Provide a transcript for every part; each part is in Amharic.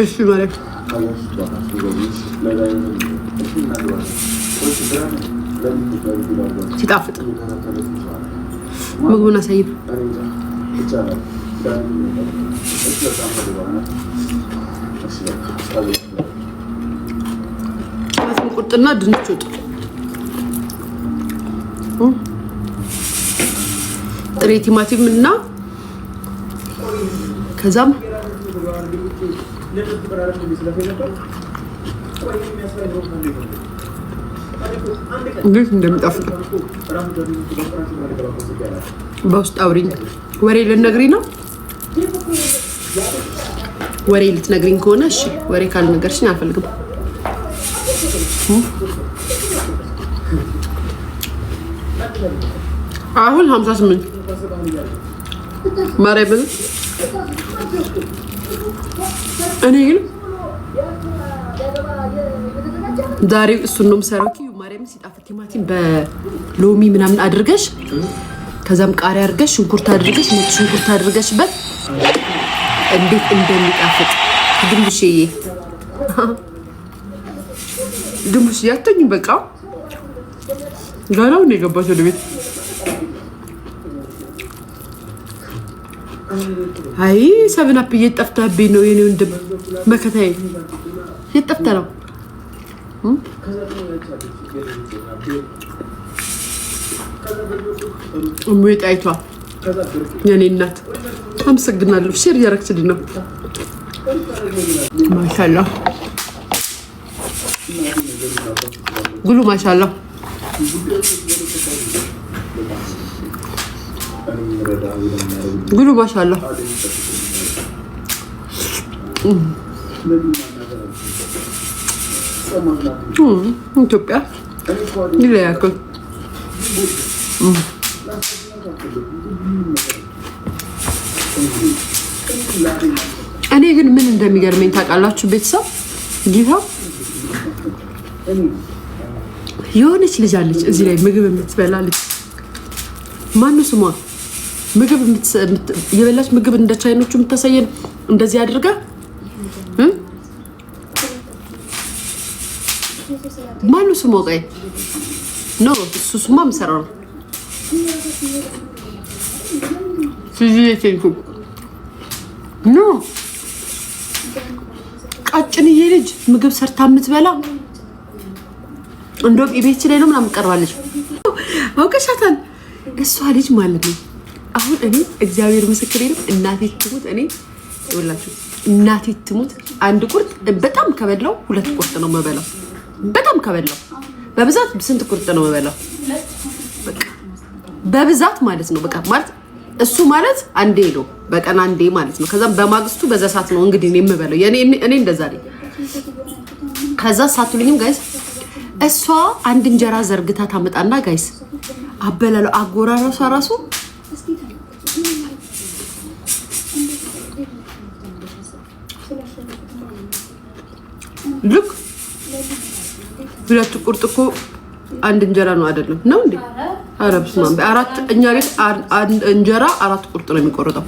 እሺ ማለት ሲጣፍጥ ምግቡን አሳይብ ቁርጥና ድንች ወጥ ጥሬ ቲማቲም እና ከዛም እንዴት እንደሚጣፍጥ በውስጥ አውሪኝ። ወሬ ልትነግሪኝ ነው? ወሬ ልትነግሪኝ ከሆነ እሺ፣ ወሬ ካልነገርሽኝ አልፈልግም። አሁን 58 ማርያምን እኔ ግን ዛሬ እሱን ነው የምሰራው። ማርያምን ሲጣፍጥ ቲማቲም በሎሚ ምናምን አድርገሽ ከዛም ቃሪያ አድርገሽ ሽንኩርት አድርገሽ ነጭ ሽንኩርት አድርገሽበት እንዴት እንደሚጣፍጥ ድምሽዬ አትተኝ። በቃ ጋራው ነው የገባች ወደ ቤት። አይ ሰብን አፕ እየጠፍታብኝ ነው የኔ ወንድም መከታዬ። እየጠፍታ ነው እሙጣይቷ የኔ እናት አመሰግናለሁ። ሼር እያረክችልኝ ነው። ማሻአላ ጉሉ ማሻአላ ጉሉ ማሻአላ ኢትዮጵያ ይለያል። እኔ ግን ምን እንደሚገርመኝ ታውቃላችሁ ቤተሰብ? ጌታ የሆነች ልጅ አለች እዚህ ላይ ምግብ የምትበላ ልጅ። ማነው ስሟ? ምግብ የበላች ምግብ እንደ ቻይኖቹ የምታሳየን እንደዚህ አድርጋ ማነው ስሟ? ቆይ ኖ እሱ ስሟ ምሰራው ነው ሲጂቴንኩ ኖ ቀጭንዬ ልጅ ምግብ ሰርታ የምትበላ እንደውም ኢቤች ላይ ነው ምናምን ቀርባለች። አውቀሻታል? እሷ ልጅ ማለት ነው። አሁን እኔ እግዚአብሔር ምስክሬ ነው። እናቴ ትሙት እኔ ይኸውላችሁ እናቴ ትሙት አንድ ቁርጥ በጣም ከበላው 2 ቁርጥ ነው የምበላው። በጣም ከበላው በብዛት ስንት ቁርጥ ነው የምበላው? በቃ በብዛት ማለት ነው። በቃ ማለት እሱ ማለት አንዴ ነው በቀን አንዴ ማለት ነው። ከዛም በማግስቱ በዛ ሰዓት ነው እንግዲህ እኔ የምበላው። እኔ እንደዛ ነኝ። ከዛ ሳትሉኝም ጋይስ እሷ አንድ እንጀራ ዘርግታ ታመጣና ጋይስ አበላሉ አጎራራሷ ራሱ ልክ 2 ቁርጥ እኮ አንድ እንጀራ ነው አይደለም ነው እንዴ? አረብስ ማን በአራት እኛ ቤት አንድ እንጀራ 4 ቁርጥ ነው የሚቆርጠው።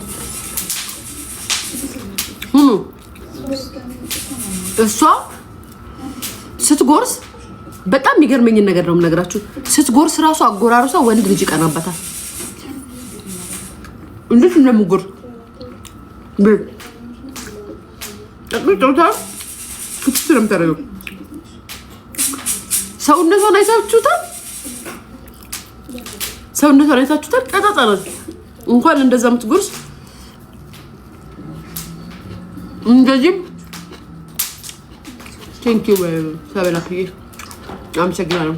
እሷ ስትጎርስ በጣም የሚገርመኝ ነገር ነው የምነግራችሁ። ስትጎርስ ራሱ አጎራርሷ ወንድ ልጅ ይቀናበታል። እንዴት እንደምጎርስ ጠቅልጦታ ክትት ነው የምታደርገው። ሰውነቷን አይታችሁታል? ሰውነቷን አይታችሁታል? ቀጣጣ ናት። እንኳን እንደዛ የምትጎርስ እንደዚህ ቴንክ ዩ ሰበላፍዬ አመሰግናለሁ።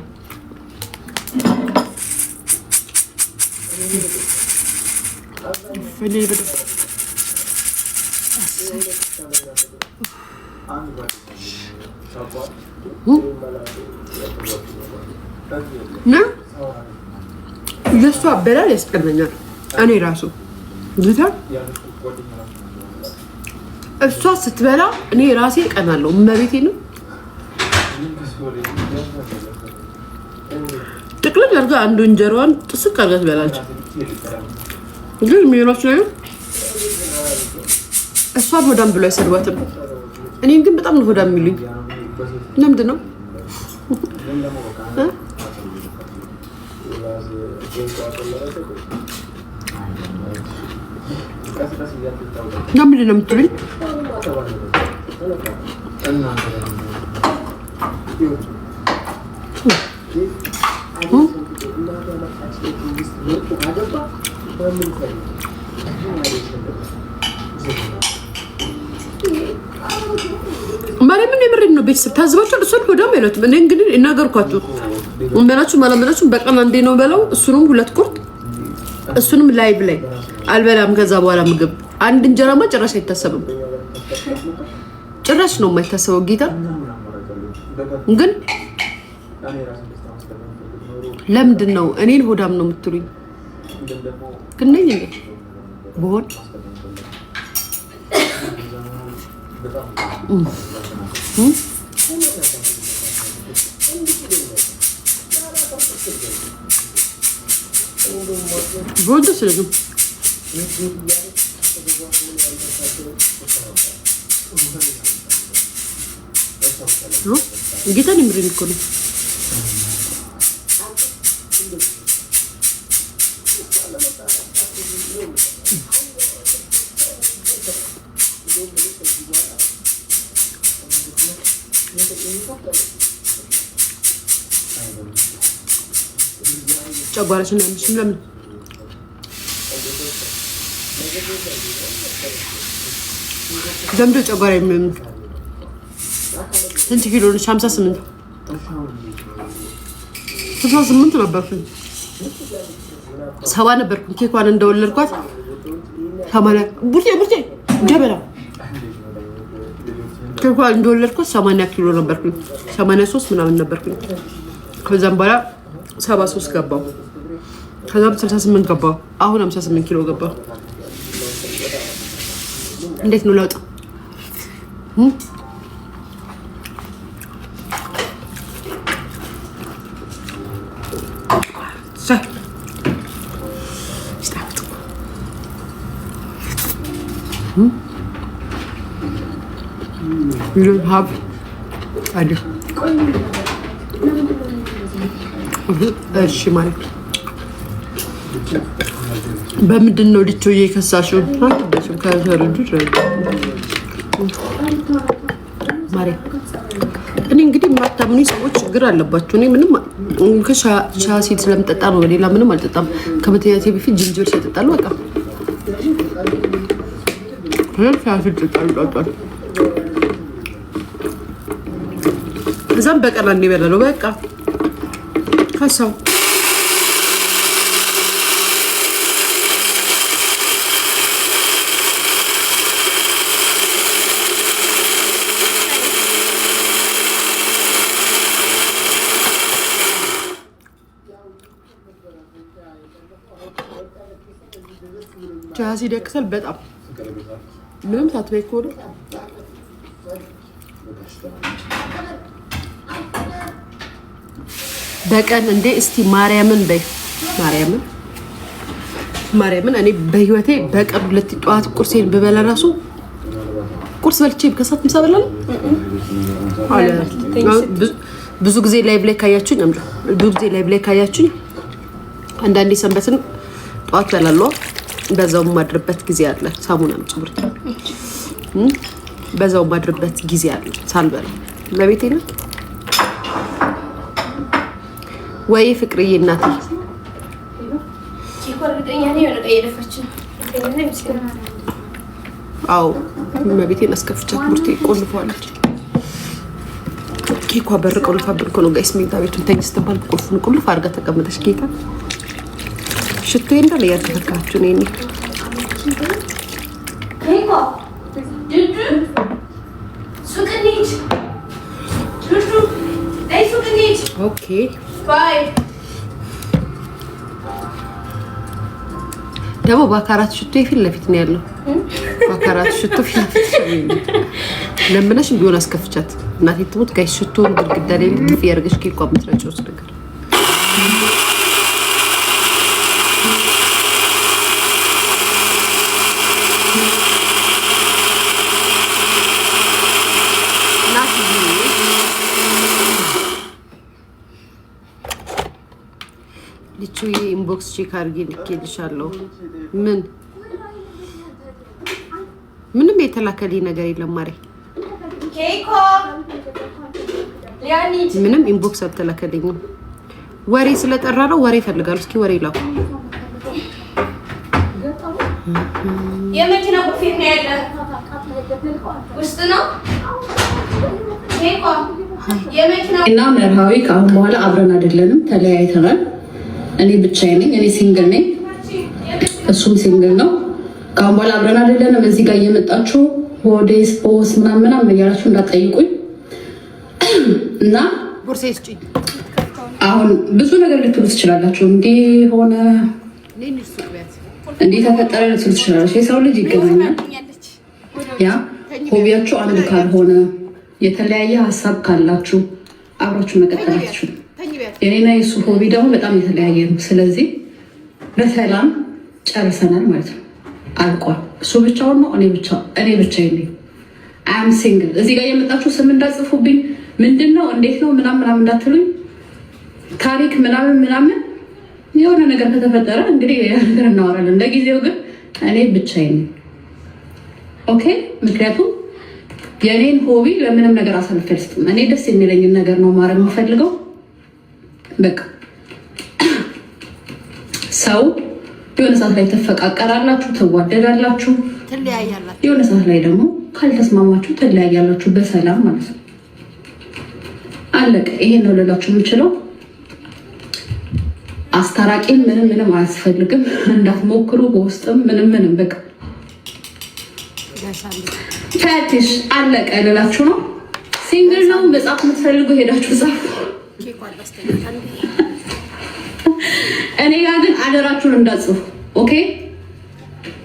የእሷ አበላል ያስቀናኛል። እኔ ራሱ ጌታ እሷ ስትበላ እኔ ራሴ እቀናለሁ። እመቤቴ ነው ጥቅልል አድርጋ አንዱ እንጀራዋን ጥስቅ አድርጋ ትበላለች። ግን የሚሆናችሁ ነገር እሷን ሆዳም ብሎ አይሰድባትም። እኔን ግን በጣም ነው ሆዳም የሚሉኝ። ለምንድን ነው? ለምንድን ነው የምትሉኝ? ማርያምን የምሬን ነው። ቤተሰብ ታዝባችሁ እሱን ሆዳም አይሉትም። እኔ እንግዲህ እናገርኳችሁ እንበላችሁ ማለመላችሁ በቀን አንዴ ነው በለው። እሱንም 2 ቁርጥ እሱንም ላይቭ ላይ አልበላም። ከዛ በኋላ ምግብ አንድ እንጀራማ ጭራሽ አይታሰብም። ጭራሽ ነው የማይታሰበው። ጌታ ግን ለምንድን ነው እኔን ሆዳም ነው የምትሉኝ? ግን ነኝ እንዴ በሆን በወንድ ስለዚህ ጌታን የምሬን እኮ ነው። ጨጓራችን ያምሽም ለምን ዘምዶ ጨጓራ የሚም ስንት ኪሎ ነሽ? 58 ነበርኩኝ። 70 ነበርኩኝ። ኬኳን እንደወለድኳት 80 ቡርቴ ጀበላ ኬኳን እንደወለድኳት 80 ኪሎ ነበርኩኝ። 83 ምናምን ነበርኩኝ። ከዛም በኋላ 73 ገባው። ከዛም 68 ገባው። አሁን 58 ኪሎ ገባው። እንዴት ነው ለውጥ? You don't have idea. እሺ ማለት በምንድን ነው ልጅ እየከሳሽው? አትበሽም ከዘርጁ ማሪ እኔ እንግዲህ ማታምኑ ሰዎች ችግር አለባችሁ። እኔ ምንም ከሻሲ ስለምጠጣ ነው፣ ሌላ ምንም አልጠጣም። ከመተኛቴ በፊት ጅንጅብል ሲጠጣሉ በቃ ሻሲ ይጠጣሉ። እዛም በቀላ እንበላለው በቃ ከሳው ቻሲ ደክሰል በጣም ምንም ሳትበይ እኮ ነው። በቀን እንዴ እስቲ ማርያምን በይ ማርያምን እኔ በህይወቴ በቀን 2 ጠዋት ቁርሴን ብበላ ራሱ ቁርስ በልቼ ከሰዓት ምሳ በላለሁ። ብዙ ጊዜ ላይቭ ላይ ካያችሁኝ አንዳንዴ ሰንበትን ጠዋት በላለሁ። በዛው ማድርበት ጊዜ አለ። ሳሙናም ጭምርት በዛው ማድርበት ጊዜ አለ ሳልበላ ለቤቴ ነው ወይ ፍቅርዬ እናቴ አዎ መቤቴን አስከፍቻት ቡርቴ ቆልፏለች። ኬኳ በር ቆልፋብን እኮ ነው ጋይስ። ሜታ ቤቱን ተኝ ስትባል ቁልፉን ቁልፍ አድርጋ ተቀመጠች። ኬካ ሽቶ እንዳለ ያተፈካችሁ ነኝ ኬኳ ድዱ ሱቅኒት ድዱ አይ ሱቅኒት ኦኬ ባይ ደግሞ ባካራት ሽቶ ፊት ለፊት ነው ያለው። ባካራት ሽቶ ፊት ለፊት ለምነሽ ቢሆን አስከፍቻት እናቴ ትሙት ጋይስ። ሽቶን ግድግዳ ላይ ልጥፍ ያርገሽ ኬኳ ምትረጨው ነገር ኢንቦክስ ቼክ አድርጌ ልኬልሻለሁ። ምንም የተላከልኝ ነገር የለም ማሬ። ምንም ኢንቦክስ አልተላከልኝም። ወሬ ስለጠራ ነው። ወሬ ይፈልጋሉ። እስኪ ወሬ ላኩ። የመኪና ቁልፍ ነው ያለ ውስጥ ነው። እና መርሃዊ ከአሁን በኋላ አብረን አይደለንም፣ ተለያይተናል። እኔ ብቻዬን ነኝ። እኔ ሲንግል ነኝ፣ እሱም ሲንግል ነው። ከአሁን በኋላ አብረን አይደለንም። እዚህ ጋር እየመጣችሁ ሆዴስ ፖስ ምናምን እያላችሁ እንዳትጠይቁኝ እና አሁን ብዙ ነገር ልትሉ ትችላላችሁ። እንዲህ ሆነ እንዲህ ተፈጠረ ልትሉ ትችላላችሁ። የሰው ልጅ ይገናኛል። ያ ሆቢያችሁ አንድ ካልሆነ የተለያየ ሀሳብ ካላችሁ አብራችሁ መቀጠል አትችሉም። የኔና የሱ ሆቢ ደግሞ በጣም የተለያየ ነው። ስለዚህ በሰላም ጨርሰናል ማለት ነው። አልቋል። እሱ ብቻውን ነው፣ እኔ ብቻዬን ነኝ። አም ሲንግል። እዚህ ጋር የመጣችሁ ስም እንዳጽፉብኝ ምንድን ነው እንዴት ነው ምናምን እንዳትሉኝ። ታሪክ ምናምን የሆነ ነገር ከተፈጠረ እንግዲህ ያ ነገር እናወራለን። ለጊዜው ግን እኔ ብቻዬን ነኝ። ኦኬ። ምክንያቱም የኔን ሆቢ ለምንም ነገር አሳልፌ አልሰጥም። እኔ ደስ የሚለኝን ነገር ነው ማድረግ የምፈልገው። በቃ ሰው የሆነ ሰዓት ላይ ትፈቃቀራላችሁ፣ ትዋደዳላችሁ፣ ትለያያላችሁ። የሆነ ሰዓት ላይ ደግሞ ካልተስማማችሁ ትለያያላችሁ በሰላም ማለት ነው። አለቀ። ይሄን ነው ልላችሁ የምችለው። አስታራቂም ምንም አያስፈልግም። እንዳትሞክሩ በውስጥም ምንም በቃ ፈትሽ አለቀ ልላችሁ ነው። ሲንግል ነው መጽሐፍ የምትፈልጉ ሄዳችሁ ጻፉ። እኔ ጋር ግን አደራችሁን እንዳጽፉ ኦኬ።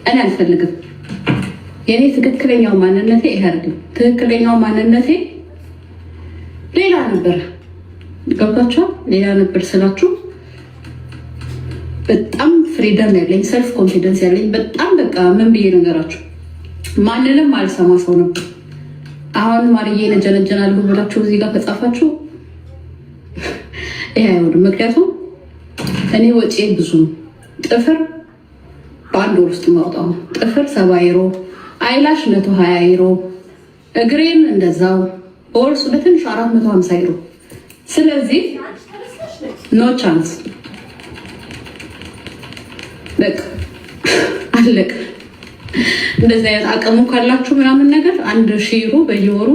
እኔ አልፈልግም። የኔ ትክክለኛው ማንነቴ ይሄ አይደለም። ትክክለኛው ማንነቴ ሌላ ነበር። ገብታችሁ ሌላ ነበር ስላችሁ በጣም ፍሪደም ያለኝ ሰልፍ ኮንፊደንስ ያለኝ በጣም በቃ ምን ብዬ ነገራችሁ ማንንም አልሰማ ሰው ነበር። አሁን ማርዬ ነጀነጀናሉ ብላችሁ እዚህ ጋር ከጻፋችሁ ይሄ አይሆንም። ምክንያቱም እኔ ወጪ ብዙ ጥፍር በአንድ ወር ውስጥ ማውጣው ጥፍር 70 ዩሮ፣ አይላሽ 120 ዩሮ፣ እግሬን እንደዛው በወርሱ በትንሹ 450 ዩሮ። ስለዚህ ኖ ቻንስ በቃ አለቀ። እንደዚህ አይነት አቅሙ ካላችሁ ምናምን ነገር 1000 ዩሮ በየወሩ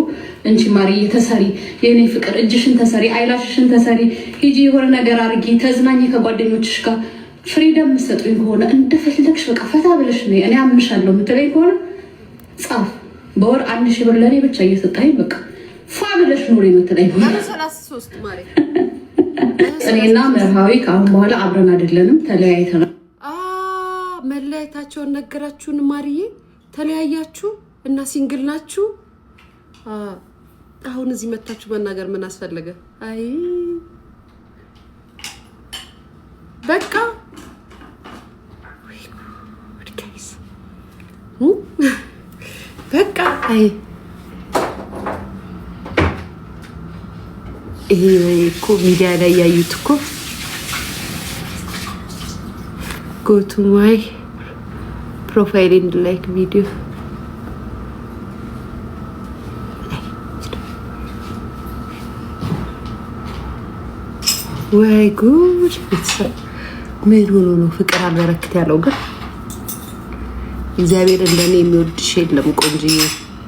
እንቺ ማርዬ ተሰሪ፣ የኔ ፍቅር እጅሽን ተሰሪ፣ አይላሽሽን ተሰሪ፣ ሂጂ የሆነ ነገር አድርጊ፣ ተዝናኝ ከጓደኞችሽ ጋር ፍሪደም የምትሰጡኝ ከሆነ እንደፈለግሽ በቃ ፈታ ብለሽ ነው እኔ አምሻለሁ የምትለኝ ከሆነ ጻፍ። በወር 1000 ብር ለኔ ብቻ እየሰጣኝ በቃ ፋ ብለሽ ኑሪ የምትለኝ ከሆነ እኔና መርሃዊ ከአሁን በኋላ አብረን አይደለንም፣ ተለያይተናል። መለያየታቸውን ነገራችሁን ማርዬ። ተለያያችሁ እና ሲንግል ናችሁ። አሁን እዚህ መታችሁ መናገር ምን አስፈለገ? አይ በቃ በቃ አይ ይሄ እኮ ሚዲያ ላይ ያዩት እኮ go to my profile and like video. ወይ ጉድ! ምን ሆኖ ነው ፍቅር አልበረክት ያለው? ግን እግዚአብሔር እንደኔ የሚወድሽ የለም ቆንጆዬ።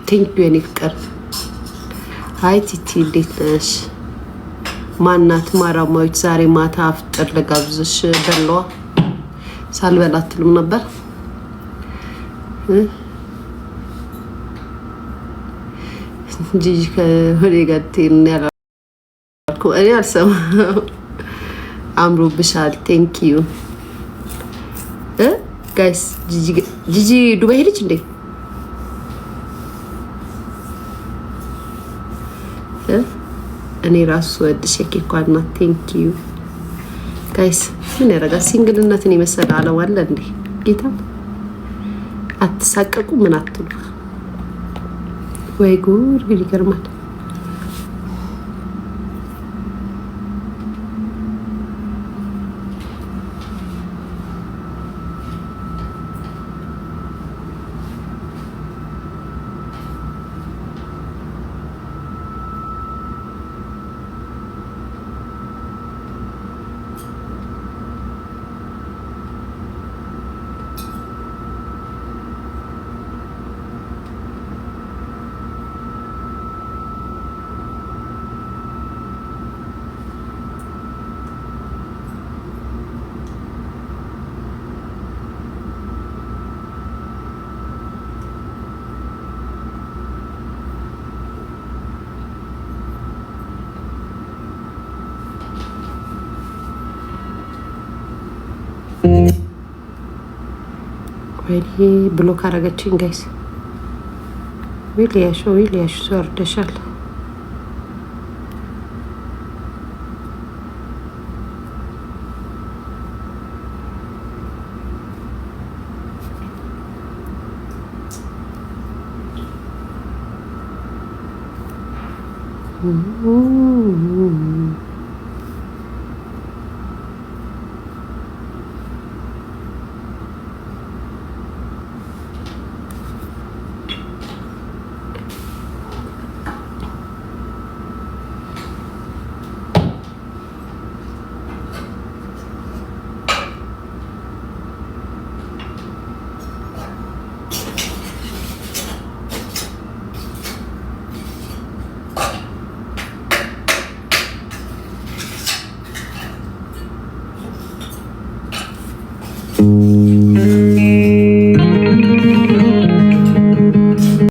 ቴንክ ዩ የኔ ፍቅር። ሃይ ቲቲ እንዴት ነሽ? ማናት ማራማዊት? ዛሬ ማታ አፍጥር ለጋብዝሽ በለዋ ሳልበላ አትሉም ነበር? ጂጂ ከሆዴ ጋር ያላልኩ እኔ አልሰማም። አምሮብሻል። ቴንክ ዩ ጋይስ። ጂጂ ዱባይ ሄደች እንዴ? እኔ ራሱ ወድሽ የኬኳና ቴንክ ዩ ጋይስ። ምን ያደርጋል ሲንግልነትን የመሰለ ዓለም አለ እንዴ? ጌታ አትሳቀቁ። ምን አትሉ? ወይ ጉድ! ግን ይገርማል። ወይኔ ብሎክ አደረገችኝ ጋይስ። ዊልያሽ ወርደሻል።